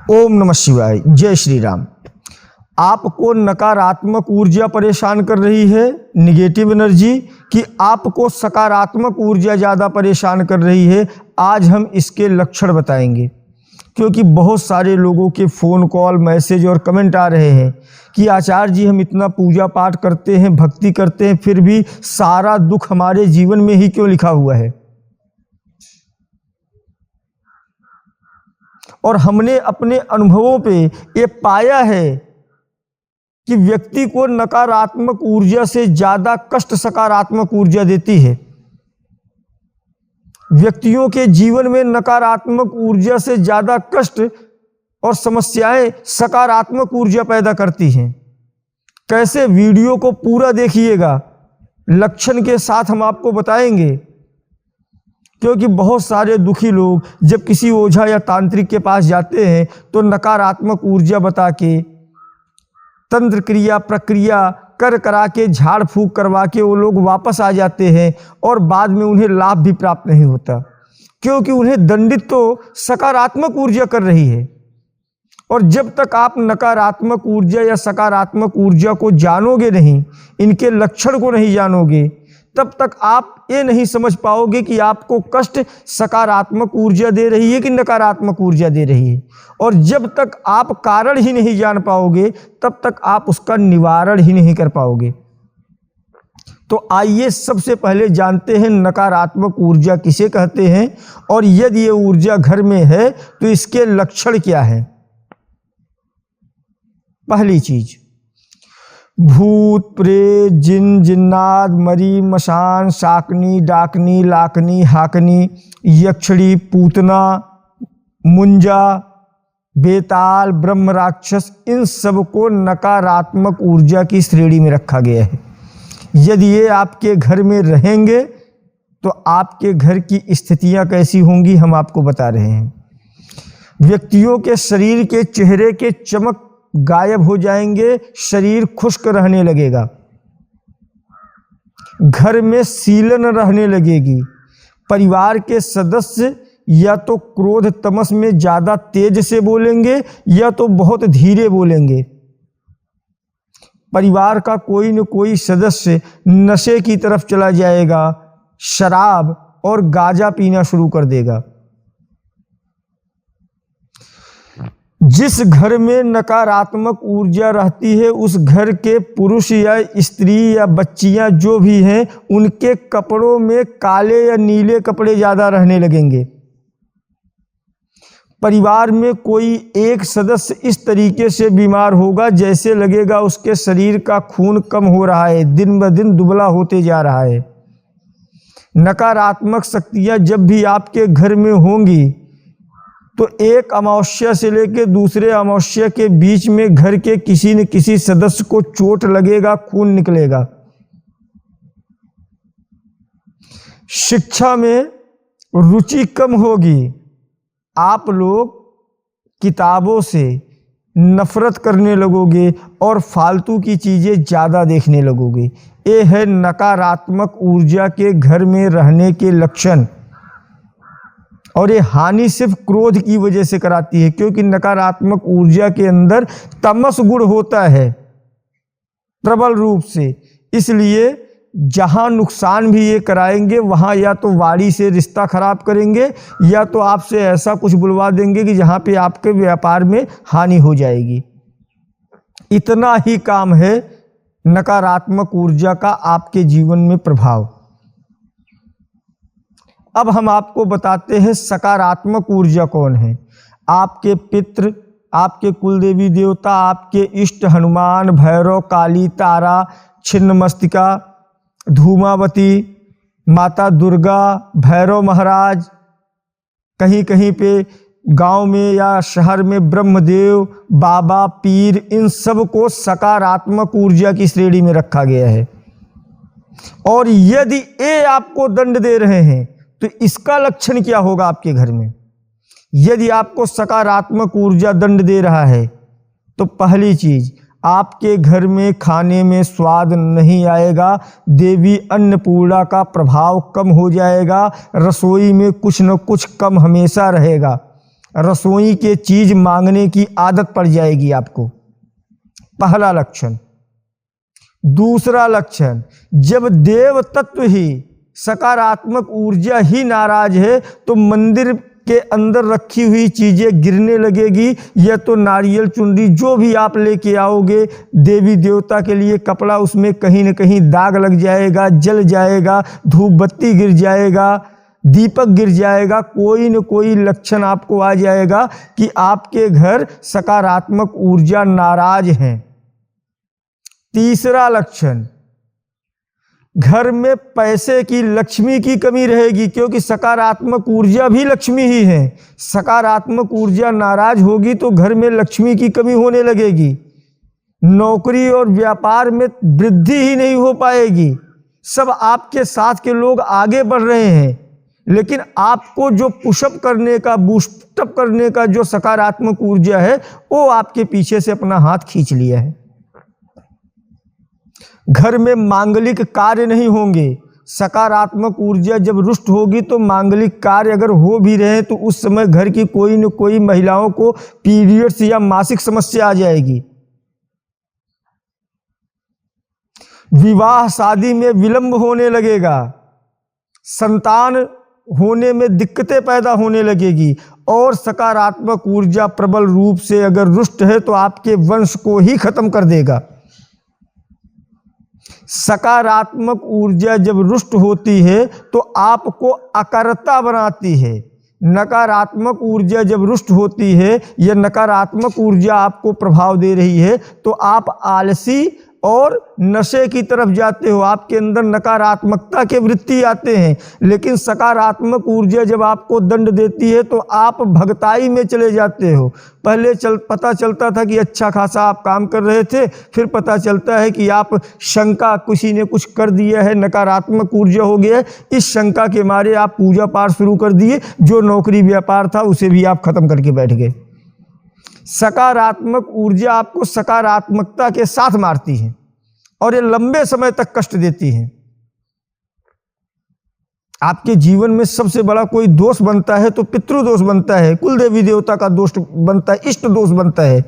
ओम नमः शिवाय। जय श्री राम। आपको नकारात्मक ऊर्जा परेशान कर रही है, निगेटिव एनर्जी, कि आपको सकारात्मक ऊर्जा ज़्यादा परेशान कर रही है? आज हम इसके लक्षण बताएंगे, क्योंकि बहुत सारे लोगों के फ़ोन कॉल, मैसेज और कमेंट आ रहे हैं कि आचार्य जी हम इतना पूजा पाठ करते हैं, भक्ति करते हैं, फिर भी सारा दुख हमारे जीवन में ही क्यों लिखा हुआ है। और हमने अपने अनुभवों पे ये पाया है कि व्यक्ति को नकारात्मक ऊर्जा से ज़्यादा कष्ट सकारात्मक ऊर्जा देती है। व्यक्तियों के जीवन में नकारात्मक ऊर्जा से ज़्यादा कष्ट और समस्याएं सकारात्मक ऊर्जा पैदा करती हैं। कैसे? वीडियो को पूरा देखिएगा, लक्षण के साथ हम आपको बताएंगे, क्योंकि बहुत सारे दुखी लोग जब किसी ओझा या तांत्रिक के पास जाते हैं तो नकारात्मक ऊर्जा बता के, तंत्र क्रिया प्रक्रिया करा के, झाड़ फूक करवा के वो लोग वापस आ जाते हैं और बाद में उन्हें लाभ भी प्राप्त नहीं होता, क्योंकि उन्हें दंडित तो सकारात्मक ऊर्जा कर रही है। और जब तक आप नकारात्मक ऊर्जा या सकारात्मक ऊर्जा को जानोगे नहीं, इनके लक्षण को नहीं जानोगे, तब तक आप ये नहीं समझ पाओगे कि आपको कष्ट सकारात्मक ऊर्जा दे रही है कि नकारात्मक ऊर्जा दे रही है। और जब तक आप कारण ही नहीं जान पाओगे, तब तक आप उसका निवारण ही नहीं कर पाओगे। तो आइए सबसे पहले जानते हैं नकारात्मक ऊर्जा किसे कहते हैं, और यदि ये ऊर्जा घर में है तो इसके लक्षण क्या है। पहली चीज, भूत प्रेत जिन जिन्नात मरी मशान शाकनी डाकनी लाकनी हाकनी यक्षणी पूतना मुंजा बेताल ब्रह्म राक्षस, इन सब को नकारात्मक ऊर्जा की श्रेणी में रखा गया है। यदि ये आपके घर में रहेंगे तो आपके घर की स्थितियां कैसी होंगी हम आपको बता रहे हैं। व्यक्तियों के शरीर के चेहरे के चमक गायब हो जाएंगे, शरीर खुश्क रहने लगेगा, घर में सीलन रहने लगेगी, परिवार के सदस्य या तो क्रोध तमस में ज़्यादा तेज से बोलेंगे या तो बहुत धीरे बोलेंगे। परिवार का कोई न कोई सदस्य नशे की तरफ चला जाएगा, शराब और गांजा पीना शुरू कर देगा। जिस घर में नकारात्मक ऊर्जा रहती है उस घर के पुरुष या स्त्री या बच्चियां जो भी हैं, उनके कपड़ों में काले या नीले कपड़े ज़्यादा रहने लगेंगे। परिवार में कोई एक सदस्य इस तरीके से बीमार होगा जैसे लगेगा उसके शरीर का खून कम हो रहा है, दिन ब दिन दुबला होते जा रहा है। नकारात्मक शक्तियां जब भी आपके घर में होंगी तो एक अमावस्या से लेकर दूसरे अमावस्या के बीच में घर के किसी न किसी सदस्य को चोट लगेगा, खून निकलेगा। शिक्षा में रुचि कम होगी, आप लोग किताबों से नफरत करने लगोगे और फालतू की चीज़ें ज़्यादा देखने लगोगे। ये है नकारात्मक ऊर्जा के घर में रहने के लक्षण। और ये हानि सिर्फ क्रोध की वजह से कराती है, क्योंकि नकारात्मक ऊर्जा के अंदर तमस गुण होता है प्रबल रूप से। इसलिए जहां नुकसान भी ये कराएंगे वहां या तो वाणी से रिश्ता खराब करेंगे या तो आपसे ऐसा कुछ बुलवा देंगे कि जहां पे आपके व्यापार में हानि हो जाएगी। इतना ही काम है नकारात्मक ऊर्जा का आपके जीवन में प्रभाव। अब हम आपको बताते हैं सकारात्मक ऊर्जा कौन है। आपके पितृ, आपके कुलदेवी देवता, आपके इष्ट हनुमान, भैरव, काली, तारा, छिन्नमस्तिका, धूमावती, माता दुर्गा, भैरव महाराज, कहीं कहीं पे गांव में या शहर में ब्रह्मदेव, बाबा, पीर, इन सब को सकारात्मक ऊर्जा की श्रेणी में रखा गया है। और यदि ये आपको दंड दे रहे हैं तो इसका लक्षण क्या होगा आपके घर में। यदि आपको सकारात्मक ऊर्जा दंड दे रहा है तो पहली चीज, आपके घर में खाने में स्वाद नहीं आएगा, देवी अन्नपूर्णा का प्रभाव कम हो जाएगा, रसोई में कुछ न कुछ कम हमेशा रहेगा। रसोई के चीज मांगने की आदत पड़ जाएगी आपको, पहला लक्षण। दूसरा लक्षण, जब देव तत्व ही, सकारात्मक ऊर्जा ही नाराज है तो मंदिर के अंदर रखी हुई चीजें गिरने लगेगी, या तो नारियल चुनरी जो भी आप लेके आओगे देवी देवता के लिए कपड़ा, उसमें कहीं न कहीं दाग लग जाएगा, जल जाएगा, धूप बत्ती गिर जाएगा, दीपक गिर जाएगा, कोई न कोई लक्षण आपको आ जाएगा कि आपके घर सकारात्मक ऊर्जा नाराज है। तीसरा लक्षण, घर में पैसे की, लक्ष्मी की कमी रहेगी, क्योंकि सकारात्मक ऊर्जा भी लक्ष्मी ही है। सकारात्मक ऊर्जा नाराज होगी तो घर में लक्ष्मी की कमी होने लगेगी, नौकरी और व्यापार में वृद्धि ही नहीं हो पाएगी। सब आपके साथ के लोग आगे बढ़ रहे हैं, लेकिन आपको जो पुशअप करने का, बूस्टअप करने का जो सकारात्मक ऊर्जा है वो आपके पीछे से अपना हाथ खींच लिया है। घर में मांगलिक कार्य नहीं होंगे। सकारात्मक ऊर्जा जब रुष्ट होगी तो मांगलिक कार्य अगर हो भी रहे तो उस समय घर की कोई न कोई महिलाओं को पीरियड्स या मासिक समस्या आ जाएगी। विवाह शादी में विलंब होने लगेगा, संतान होने में दिक्कतें पैदा होने लगेगी, और सकारात्मक ऊर्जा प्रबल रूप से अगर रुष्ट है तो आपके वंश को ही खत्म कर देगा। सकारात्मक ऊर्जा जब रुष्ट होती है तो आपको अकर्ता बनाती है। नकारात्मक ऊर्जा जब रुष्ट होती है या नकारात्मक ऊर्जा आपको प्रभाव दे रही है तो आप आलसी और नशे की तरफ जाते हो, आपके अंदर नकारात्मकता के वृत्ति आते हैं। लेकिन सकारात्मक ऊर्जा जब आपको दंड देती है तो आप भगताई में चले जाते हो। पहले पता चलता था कि अच्छा खासा आप काम कर रहे थे, फिर पता चलता है कि आप शंका, किसी ने कुछ कर दिया है, नकारात्मक ऊर्जा हो गया है, इस शंका के मारे आप पूजा पाठ शुरू कर दिए, जो नौकरी व्यापार था उसे भी आप खत्म करके बैठ गए। सकारात्मक ऊर्जा आपको सकारात्मकता के साथ मारती है और ये लंबे समय तक कष्ट देती है। आपके जीवन में सबसे बड़ा कोई दोष बनता है तो पितृदोष बनता है, कुल देवी देवता का दोष बनता है, इष्ट दोष बनता है।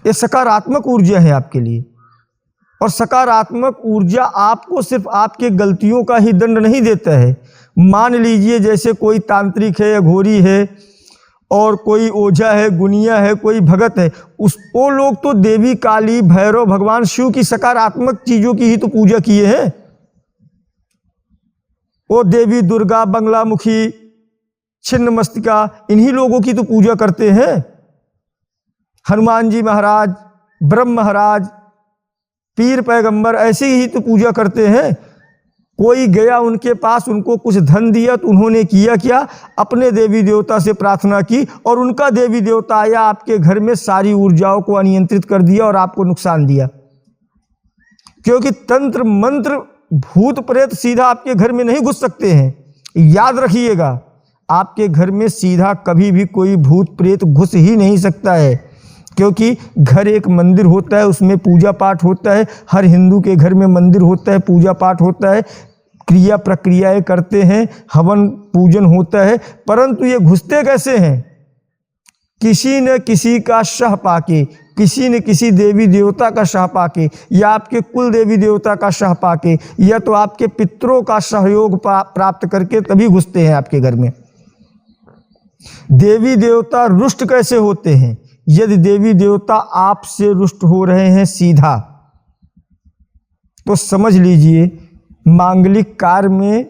ये सकारात्मक ऊर्जा है आपके लिए। और सकारात्मक ऊर्जा आपको सिर्फ आपके गलतियों का ही दंड नहीं देता है। मान लीजिए जैसे कोई तांत्रिक है, अघोरी है, और कोई ओझा है, गुनिया है, कोई भगत है, वो लोग तो देवी काली, भैरव, भगवान शिव की सकारात्मक चीजों की ही तो पूजा किए हैं। वो देवी दुर्गा, बंगलामुखी, छिन्नमस्तिका, इन्हीं लोगों की तो पूजा करते हैं। हनुमान जी महाराज, ब्रह्म महाराज, पीर पैगंबर, ऐसे ही तो पूजा करते हैं। कोई गया उनके पास, उनको कुछ धन दिया तो उन्होंने किया क्या, अपने देवी देवता से प्रार्थना की और उनका देवी देवता आया आपके घर में, सारी ऊर्जाओं को अनियंत्रित कर दिया और आपको नुकसान दिया। क्योंकि तंत्र मंत्र, भूत प्रेत सीधा आपके घर में नहीं घुस सकते हैं। याद रखिएगा, आपके घर में सीधा कभी भी कोई भूत प्रेत घुस ही नहीं सकता है, क्योंकि घर एक मंदिर होता है, उसमें पूजा पाठ होता है। हर हिंदू के घर में मंदिर होता है, पूजा पाठ होता है, क्रिया प्रक्रियाएं करते हैं, हवन पूजन होता है। परंतु ये घुसते कैसे हैं? किसी न किसी का शह पाके, किसी न किसी देवी देवता का शह पाके, या आपके कुल देवी देवता का शह पाके, या तो आपके पितरों का सहयोग प्राप्त करके तभी घुसते हैं आपके घर में। देवी देवता रुष्ट कैसे होते हैं? यदि देवी देवता आपसे रुष्ट हो रहे हैं सीधा, तो समझ लीजिए मांगलिक कार्य में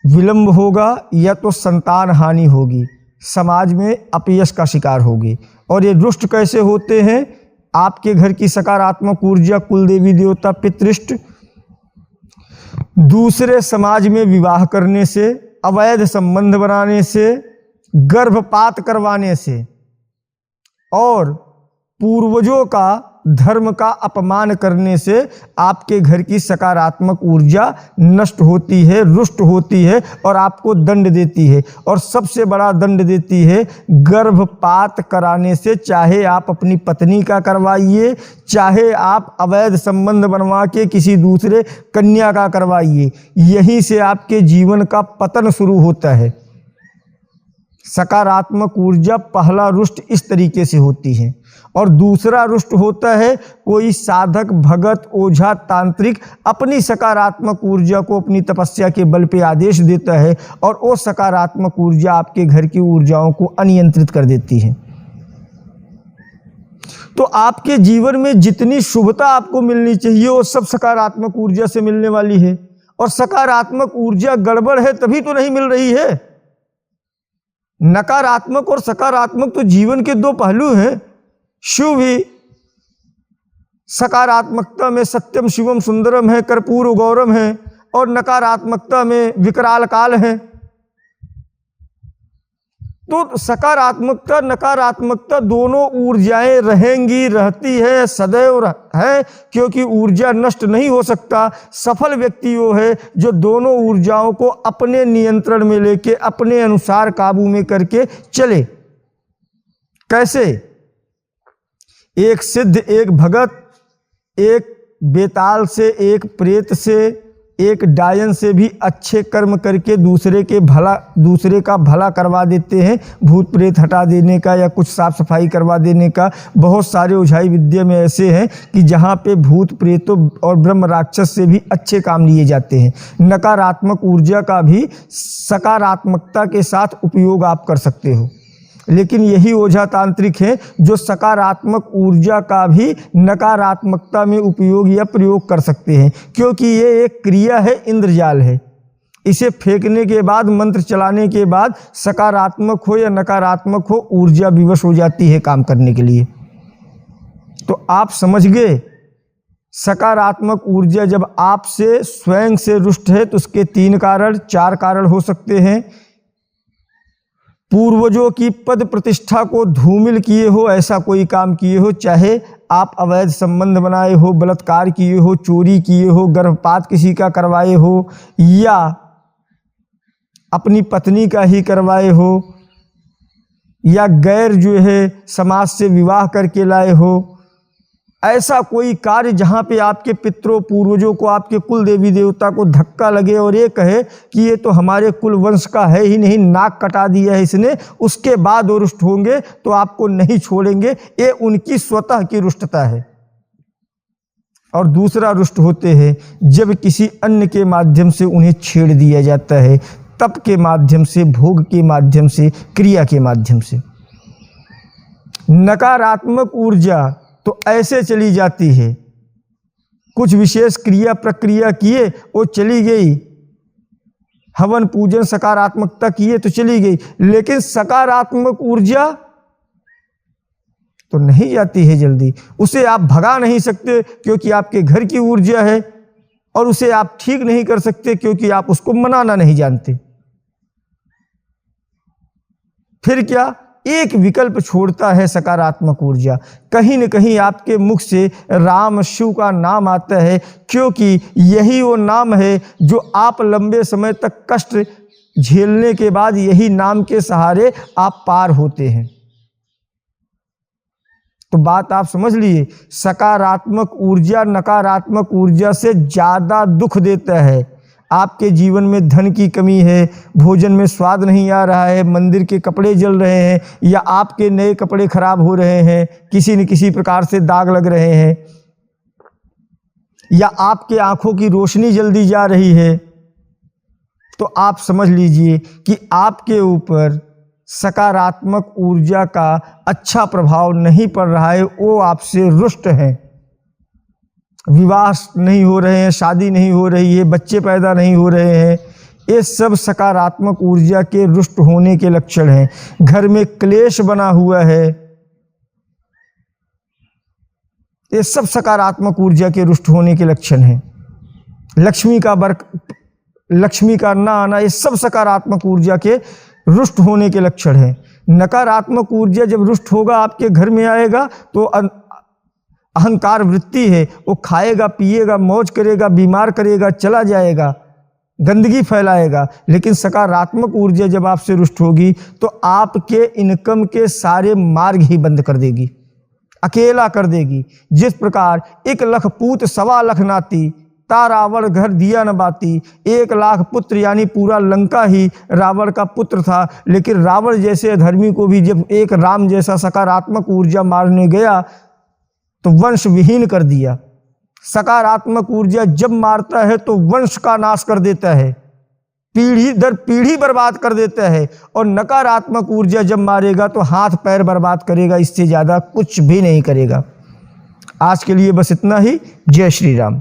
विलंब होगा या तो संतान हानि होगी, समाज में अपयश का शिकार होगी। और ये रुष्ट कैसे होते हैं? आपके घर की सकारात्मक ऊर्जा, कुल देवी देवता, पितृष्ट, दूसरे समाज में विवाह करने से, अवैध संबंध बनाने से, गर्भपात करवाने से और पूर्वजों का, धर्म का अपमान करने से आपके घर की सकारात्मक ऊर्जा नष्ट होती है, रुष्ट होती है और आपको दंड देती है। और सबसे बड़ा दंड देती है गर्भपात कराने से। चाहे आप अपनी पत्नी का करवाइए, चाहे आप अवैध संबंध बनवा के किसी दूसरे कन्या का करवाइए, यहीं से आपके जीवन का पतन शुरू होता है। सकारात्मक ऊर्जा पहला रुष्ट इस तरीके से होती है। और दूसरा रुष्ट होता है कोई साधक, भगत, ओझा, तांत्रिक अपनी सकारात्मक ऊर्जा को अपनी तपस्या के बल पे आदेश देता है और वो सकारात्मक ऊर्जा आपके घर की ऊर्जाओं को अनियंत्रित कर देती है। तो आपके जीवन में जितनी शुभता आपको मिलनी चाहिए वो सब सकारात्मक ऊर्जा से मिलने वाली है। और सकारात्मक ऊर्जा गड़बड़ है तभी तो नहीं मिल रही है। नकारात्मक और सकारात्मक तो जीवन के दो पहलू हैं। शिव भी सकारात्मकता में सत्यम शिवम सुंदरम है, कर्पूर गौरम है, और नकारात्मकता में विकराल काल है। तो सकारात्मकता नकारात्मकता दोनों ऊर्जाएं रहेंगी, रहती है, सदैव है, क्योंकि ऊर्जा नष्ट नहीं हो सकता। सफल व्यक्ति वो है जो दोनों ऊर्जाओं को अपने नियंत्रण में लेके अपने अनुसार काबू में करके चले। कैसे? एक सिद्ध, एक भगत, एक बेताल से, एक प्रेत से, एक डायन से भी अच्छे कर्म करके दूसरे का भला करवा देते हैं। भूत प्रेत हटा देने का या कुछ साफ सफाई करवा देने का बहुत सारे ओझाई विद्या में ऐसे हैं कि जहाँ पे भूत प्रेतों और ब्रह्म राक्षस से भी अच्छे काम लिए जाते हैं। नकारात्मक ऊर्जा का भी सकारात्मकता के साथ उपयोग आप कर सकते हो, लेकिन यही ओझा तांत्रिक हैं जो सकारात्मक ऊर्जा का भी नकारात्मकता में उपयोग या प्रयोग कर सकते हैं, क्योंकि ये एक क्रिया है, इंद्रजाल है। इसे फेंकने के बाद, मंत्र चलाने के बाद सकारात्मक हो या नकारात्मक हो, ऊर्जा विवश हो जाती है काम करने के लिए। तो आप समझ गए, सकारात्मक ऊर्जा जब आपसे स्वयं से रुष्ट है तो उसके 3 कारण 4 कारण हो सकते हैं। पूर्वजों की पद प्रतिष्ठा को धूमिल किए हो, ऐसा कोई काम किए हो, चाहे आप अवैध संबंध बनाए हो, बलात्कार किए हो, चोरी किए हो, गर्भपात किसी का करवाए हो, या अपनी पत्नी का ही करवाए हो, या गैर जो है समाज से विवाह करके लाए हो, ऐसा कोई कार्य जहाँ पे आपके पितरों पूर्वजों को, आपके कुल देवी देवता को धक्का लगे और ये कहे कि ये तो हमारे कुल वंश का है ही नहीं, नाक कटा दिया है इसने, उसके बाद वो रुष्ट होंगे तो आपको नहीं छोड़ेंगे। ये उनकी स्वतः की रुष्टता है। और दूसरा रुष्ट होते हैं जब किसी अन्य के माध्यम से उन्हें छेड़ दिया जाता है, तप के माध्यम से, भोग के माध्यम से, क्रिया के माध्यम से। नकारात्मक ऊर्जा तो ऐसे चली जाती है, कुछ विशेष क्रिया प्रक्रिया किए वो चली गई, हवन पूजन सकारात्मकता किए तो चली गई, लेकिन सकारात्मक ऊर्जा तो नहीं जाती है जल्दी। उसे आप भगा नहीं सकते क्योंकि आपके घर की ऊर्जा है, और उसे आप ठीक नहीं कर सकते क्योंकि आप उसको मनाना नहीं जानते। फिर क्या? एक विकल्प छोड़ता है सकारात्मक ऊर्जा। कहीं न कहीं आपके मुख से राम, शिव का नाम आता है, क्योंकि यही वो नाम है जो आप लंबे समय तक कष्ट झेलने के बाद यही नाम के सहारे आप पार होते हैं। तो बात आप समझ लिए, सकारात्मक ऊर्जा नकारात्मक ऊर्जा से ज़्यादा दुख देता है। आपके जीवन में धन की कमी है, भोजन में स्वाद नहीं आ रहा है, मंदिर के कपड़े जल रहे हैं, या आपके नए कपड़े खराब हो रहे हैं, किसी न किसी प्रकार से दाग लग रहे हैं, या आपके आंखों की रोशनी जल्दी जा रही है, तो आप समझ लीजिए कि आपके ऊपर सकारात्मक ऊर्जा का अच्छा प्रभाव नहीं पड़ रहा है, वो आपसे रुष्ट हैं। विवाह नहीं हो रहे हैं, शादी नहीं हो रही है, बच्चे पैदा नहीं हो रहे हैं, ये सब सकारात्मक ऊर्जा के रुष्ट होने के लक्षण हैं। घर में क्लेश बना हुआ है, ये सब सकारात्मक ऊर्जा के रुष्ट होने के लक्षण हैं। लक्ष्मी का ना आना, ये सब सकारात्मक ऊर्जा के रुष्ट होने के लक्षण हैं। नकारात्मक ऊर्जा जब रुष्ट होगा, आपके घर में आएगा तो अहंकार वृत्ति है, वो खाएगा, पिएगा, मौज करेगा, बीमार करेगा, चला जाएगा, गंदगी फैलाएगा। लेकिन सकारात्मक ऊर्जा जब आपसे रुष्ट होगी तो आपके इनकम के सारे मार्ग ही बंद कर देगी, अकेला कर देगी। जिस प्रकार 1 लाख पूत 1.25 लाख नाती ता रावण घर दिया न बाती। 1,00,000 पुत्र यानी पूरा लंका ही रावण का पुत्र था। लेकिन रावण जैसे अधर्मी को भी जब एक राम जैसा सकारात्मक ऊर्जा मारने गया तो वंश विहीन कर दिया। सकारात्मक ऊर्जा जब मारता है तो वंश का नाश कर देता है, पीढ़ी दर पीढ़ी बर्बाद कर देता है। और नकारात्मक ऊर्जा जब मारेगा तो हाथ पैर बर्बाद करेगा, इससे ज़्यादा कुछ भी नहीं करेगा। आज के लिए बस इतना ही। जय श्री राम।